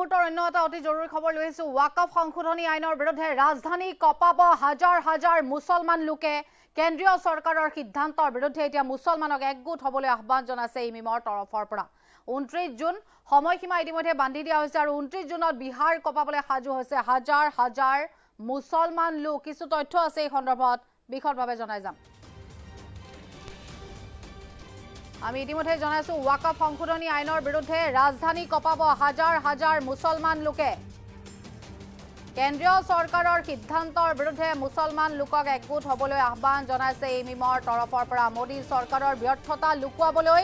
মুহূৰ্তৰ অন্য এটা অতি জৰুৰী খবৰ লৈ আহিছো। ৱাকফ সংশোধনী আইনৰ বিৰুদ্ধে ৰাজধানী কঁপাব হাজাৰ হাজাৰ মুছলমান লোকে। কেন্দ্ৰীয় চৰকাৰৰ সিদ্ধান্তৰ বিৰুদ্ধে এতিয়া মুছলমানক একগোট হ'বলৈ আহ্বান জনাইছে ইমিমৰ তৰফৰ পৰা। 29 জুন সময়সীমা ইতিমধ্যে বান্ধি দিয়া হৈছে আৰু 29 জুনত বিহাৰ কঁপাবলৈ সাজু হৈছে হাজাৰ হাজাৰ মুছলমান লোক। কিছু তথ্য আছে এই সন্দৰ্ভত, বিশদভাৱে জনাই যাম। আমি ইতিমধ্যে জানাইছো ৱাকফ সংশোধনী আইনৰ বিৰুদ্ধে ৰাজধানী কঁপাব হাজাৰ হাজাৰ মুছলমান লোকে। কেন্দ্ৰীয় চৰকাৰৰ সিদ্ধান্তৰ বিৰুদ্ধে মুছলমান লোকক একগোট হ'বলৈ আহ্বান জনাইছে ইমিমৰ তৰফৰ পৰা। মোদী চৰকাৰৰ ব্যৰ্থতা লুকুৱাবলৈ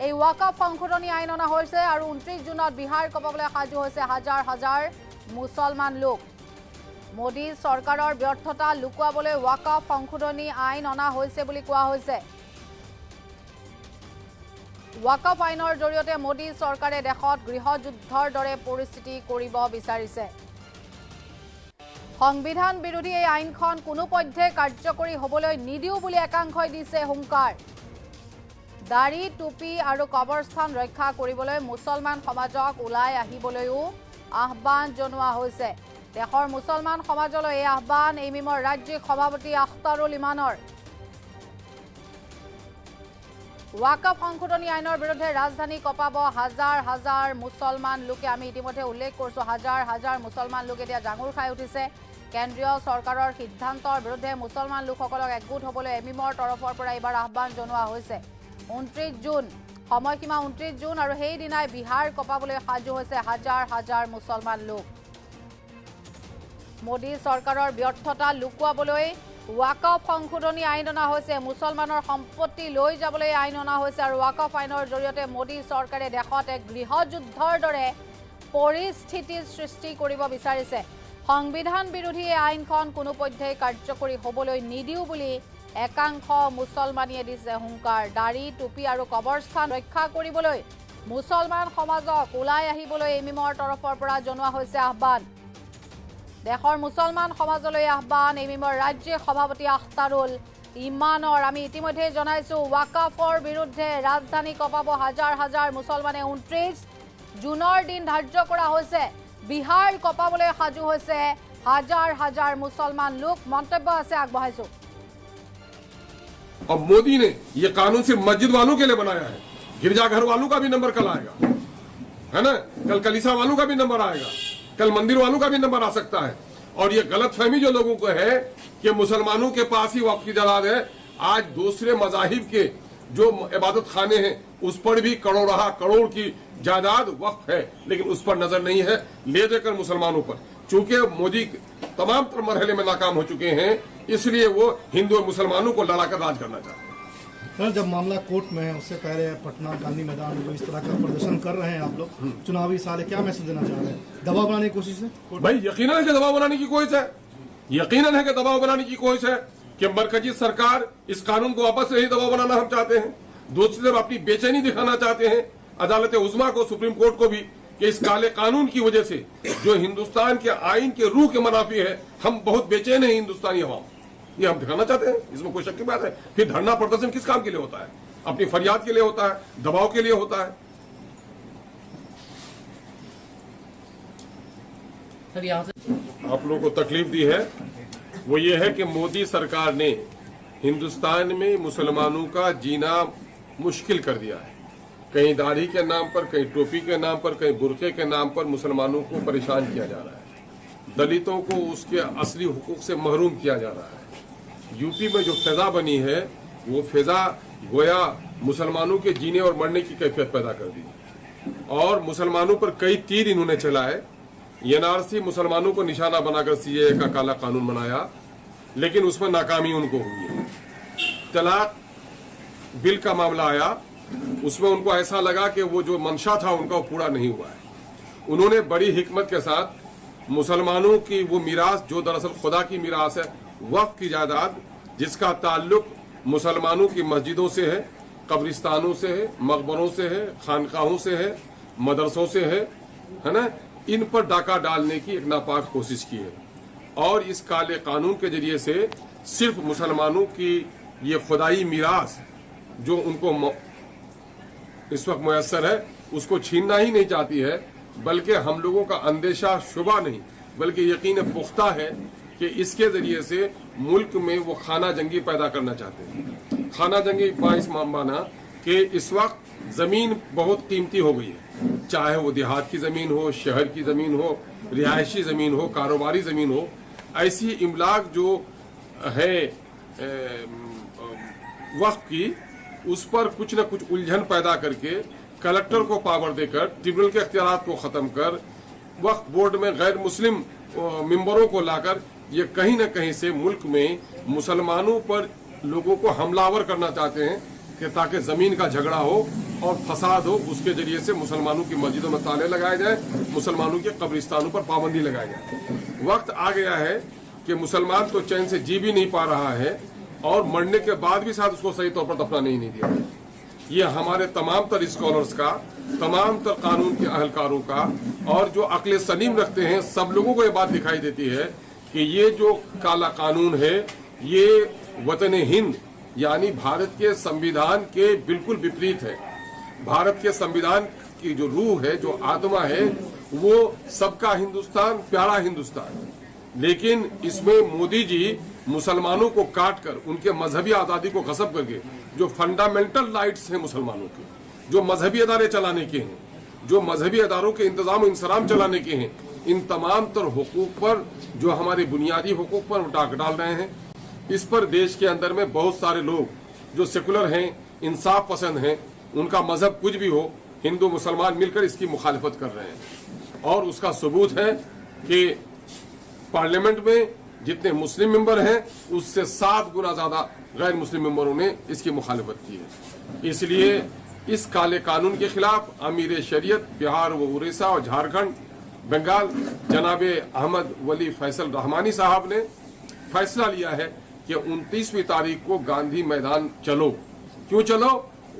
এই ৱাকফ সংশোধনী আইন অনা হৈছে আৰু 29 জুনত বিহাৰ কঁপাবলৈ সাজু হৈছে হাজাৰ হাজাৰ মুছলমান লোক। মোদী চৰকাৰৰ ব্যৰ্থতা লুকুৱাবলৈ ৱাকফ সংশোধনী আইন অনা হৈছে বুলি কোৱা হৈছে। ৱাকফ আইনৰ জৰিয়তে মোদী চৰকাৰে দেশত গৃহযুদ্ধৰ দৰে পৰিস্থিতি কৰিব বিচাৰিছে। সংবিধান বিৰোধী এই আইনখন কোনোপধ্যে কাৰ্যকৰী হ'বলৈ নিদিও বুলি একাংশই দিছে হুংকাৰ। দাড়ি টুপি আৰু কবৰস্থান ৰক্ষা কৰিবলৈ মুছলমান সমাজক ওলাই আহিবলৈও আহ্বান জনোৱা হৈছে। দেশৰ মুছলমান সমাজলৈ এই আহ্বান ইমিমৰ ৰাজ্যিক সভাপতি আখতাৰুল ইমানৰ। ৱাকফ সংশোধনী আইনৰ বিৰুদ্ধে ৰাজধানী কঁপাব হাজাৰ হাজাৰ মুছলমান লোকে। আমি ইতিমধ্যে উল্লেখ কৰিছোঁ হাজাৰ হাজাৰ মুছলমান লোক এতিয়া জাঙুৰ খাই উঠিছে। কেন্দ্ৰীয় চৰকাৰৰ সিদ্ধান্তৰ বিৰুদ্ধে মুছলমান লোকসকলক একগোট হ'বলৈ এমিমৰ তৰফৰ পৰা এইবাৰ আহ্বান জনোৱা হৈছে। 29 জুন সময়সীমা 29 জুন আৰু সেইদিনাই বিহাৰ কঁপাবলৈ সাজু হৈছে হাজাৰ হাজাৰ মুছলমান লোক। মোদী চৰকাৰৰ ব্যৰ্থতা লুকুৱাবলৈ ৱাকফ সংশোধনী আইন অনা হৈছে। মুছলমানৰ সম্পত্তি লৈ যাবলৈ আইন অনা হৈছে আৰু ৱাকফ আইনৰ জৰিয়তে মোদী চৰকাৰে দেশত এক গৃহযুদ্ধৰ দৰে পৰিস্থিতিৰ সৃষ্টি কৰিব বিচাৰিছে। সংবিধান বিৰোধী এই আইনখন কোনোপধ্যে কাৰ্যকৰী হ'বলৈ নিদিও বুলি একাংশ মুছলমানীয়ে দিছে হুংকাৰ। দাড়ি টুপি আৰু কবৰস্থান ৰক্ষা কৰিবলৈ মুছলমান সমাজক ওলাই আহিবলৈ ইমিমৰ তৰফৰ পৰা জনোৱা হৈছে আহ্বান। দেশৰ মুছলমান সমাজলৈ আহ্বান ইমিমৰ ৰাজ্যিক সভাপতি আখতাৰুল ইমানৰ। আমি ইতিমধ্যে জনাইছো ৱাকফৰ বিৰুদ্ধে ৰাজধানী কঁপাব হাজাৰ হাজাৰ মুছলমানে। 29 জুনৰ দিন ধাৰ্য কৰা হৈছে। বিহাৰ কঁপাবলৈ সাজু হৈছে হাজাৰ হাজাৰ মুছলমান লোক। মন্তব্য আছে আগবঢ়াইছো। अब मोदी ने ये कानून सिर्फ मस्जिद वालों के लिए बनाया है। गिरजाघर वालों का भी नंबर कल आएगा, है ना। कल कलीसा वालों का भी नंबर आएगा, कल मंदिर वालों का भी नंबर आ सकता है। और ये गलतफहमी जो लोगों को है कि मुसलमानों के पास ही वक्फ की जायदाद है, आज दूसरे मजाहिब के जो इबादत खाने हैं उस पर भी करोड़ की जायदाद वक्फ है, लेकिन उस पर नजर नहीं है, ले देकर मुसलमानों पर। चूंकि मोदी तमाम मरहले में नाकाम हो चुके हैं, इसलिए वो हिंदू और मुसलमानों को लड़ाकर राज करना चाहते हैं। सर, जब मामला कोर्ट में है उससे पहले पटना गांधी मैदान में जो इस तरह का प्रदर्शन कर रहे हैं आप लोग, चुनावी साल है, क्या मैसेज देना चाह रहे हैं? दबाव बनाने की कोशिश है? भाई यकीनन है कि दबाव बनाने की कोशिश है, यकीनन है कि दबाव बनाने की कोशिश है कि मरकजी सरकार इस कानून को वापस से ही दबाव बनाना हम चाहते हैं। दूसरी तरफ अपनी बेचैनी दिखाना चाहते हैं अदालत उज़्मा को, सुप्रीम कोर्ट को भी, कि इस काले कानून की वजह से जो हिंदुस्तान के आइन के रूह के मुनाफी है, हम बहुत बेचैन हैं हिंदुस्तानी अवाम। ये हम दिखाना चाहते हैं, इसमें कोई शक की बात है। फिर धरना प्रदर्शन किस काम के लिए होता है? अपनी फरियाद के लिए होता है, दबाव के लिए होता है। सर, यहाँ से आप लोगों को तकलीफ दी है वो ये है कि मोदी सरकार ने हिंदुस्तान में मुसलमानों का जीना मुश्किल कर दिया है। कहीं दाढ़ी के नाम पर, कहीं टोपी के नाम पर, कहीं बुरके के नाम पर मुसलमानों को परेशान किया जा रहा है। दलितों को उसके असली हुकूक से महरूम किया जा रहा है। यूपी में जो फिजा बनी है वो फिजा गोया मुसलमानों के जीने और मरने की कैफियत पैदा कर दी और मुसलमानों पर कई तीर इन्होंने चलाए। एनआरसी मुसलमानों को निशाना बनाकर सीएए का काला कानून बनाया, लेकिन उसमें नाकामी उनको हुई है। तलाक बिल का मामला आया, उसमें उनको ऐसा लगा कि वो जो मंशा था उनका वो पूरा नहीं हुआ है। उन्होंने बड़ी हिकमत के साथ मुसलमानों की वो मीरास, जो दरअसल खुदा की मीरास है, वक्फ की जायदाद, जिसका ताल्लुक मुसलमानों की मस्जिदों से है, कब्रिस्तानों से है, मकबरों से है, खानकाहों से है, मदरसों से है ना, इन पर डाका डालने की एक नापाक कोशिश की है। और इस काले कानून के जरिए से सिर्फ मुसलमानों की ये खुदाई मीरास जो उनको इस वक्त मुयस्सर है उसको छीनना ही नहीं चाहती है, बल्कि हम लोगों का अंदेशा शुबा नहीं बल्कि यकीन पुख्ता है कि इसके जरिए से मुल्क में वो खाना जंगी पैदा करना चाहते हैं। खाना जंगी बाइस माना कि इस वक्त जमीन बहुत कीमती हो गई है, चाहे वो देहात की जमीन हो, शहर की जमीन हो, रिहायशी जमीन हो, कारोबारी जमीन हो। ऐसी इमलाक जो है वक्त की, उस पर कुछ न कुछ उलझन पैदा करके कलेक्टर को पावर देकर ट्रिब्यूनल के अख्तियारात को खत्म कर वक्फ बोर्ड में गैर मुस्लिम मेंबरों को लाकर ये कहीं न कहीं से मुल्क में मुसलमानों पर लोगों को हमलावर करना चाहते हैं कि ताकि जमीन का झगड़ा हो और फसाद हो, उसके जरिए से मुसलमानों की मस्जिदों में ताले लगाए जाए, मुसलमानों के कब्रिस्तानों पर पाबंदी लगाई जाए। वक्त आ गया है कि मुसलमान तो चैन से जी भी नहीं पा रहा है और मरने के बाद भी साथ उसको सही तौर पर दफना नहीं दिया। ये हमारे तमाम तर स्कॉलर्स का, तमाम तर कानून के अहलकारों का और जो अक्ल सलीम रखते हैं सब लोगों को ये बात दिखाई देती है कि ये जो काला कानून है ये वतन हिंद यानी भारत के संविधान के बिल्कुल विपरीत है। भारत के संविधान की जो रूह है, जो आत्मा है, वो सबका हिंदुस्तान, प्यारा हिंदुस्तान। लेकिन इसमें मोदी जी मुसलमानों को काटकर उनके मजहबी आज़ादी को गसब करके जो फंडामेंटल राइट्स हैं मुसलमानों के, जो मजहबी अदारे चलाने के हैं, जो मजहबी अदारों के इंतजाम इंसराम चलाने के हैं, इन तमाम तर हुकूक पर, जो हमारे बुनियादी हुकूक पर डाक डाल रहे हैं। इस पर देश के अंदर में बहुत सारे लोग जो सेकुलर हैं, इंसाफ पसंद हैं, उनका मजहब कुछ भी हो, हिंदू मुसलमान मिलकर इसकी मुखालिफत कर रहे हैं। और उसका सबूत है कि पार्लियामेंट में जितने मुस्लिम मेंबर हैं उससे 7 गुना ज्यादा गैर मुस्लिम मेंबरों ने इसकी मुखालिफत की है। इसलिए इस काले कानून के खिलाफ अमीर शरीयत बिहार व उड़ीसा और झारखंड, बंगाल जनाब अहमद वली फैसल रहमानी साहब ने फैसला लिया है कि 29वीं तारीख को गांधी मैदान चलो। क्यों चलो?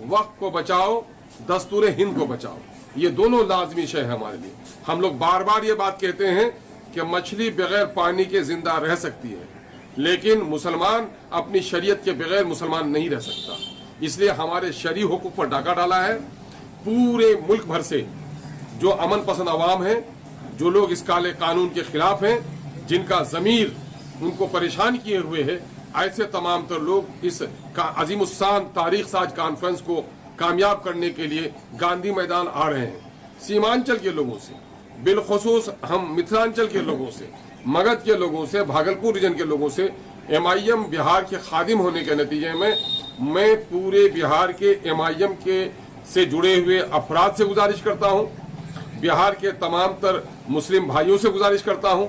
वक्त को बचाओ, दस्तूर हिंद को बचाओ। ये दोनों लाजमी शय है हमारे लिए। हम लोग बार बार ये बात कहते हैं कि मछली बगैर पानी के जिंदा रह सकती है, लेकिन मुसलमान अपनी शरीयत के बगैर मुसलमान नहीं रह सकता। इसलिए हमारे शरई हुकूक पर डाका डाला है। पूरे मुल्क भर से जो अमन पसंद अवाम है, जो लोग इस काले कानून के खिलाफ हैं, जिनका जमीर उनको परेशान किए हुए है, ऐसे तमाम तर लोग इस अजीमुस्सान तारीख साज कॉन्फ्रेंस को कामयाब करने के लिए गांधी मैदान आ रहे हैं। सीमांचल के लोगों से, बिलखुसूस हम मिथिलांचल के लोगों से, मगध के लोगों से, भागलपुर रीजन के लोगों से, MIM बिहार के खादिम होने के नतीजे में मैं पूरे बिहार के MIM के से जुड़े हुए अफराद से गुजारिश करता हूं, बिहार के तमाम तर मुस्लिम भाइयों से गुजारिश करता हूं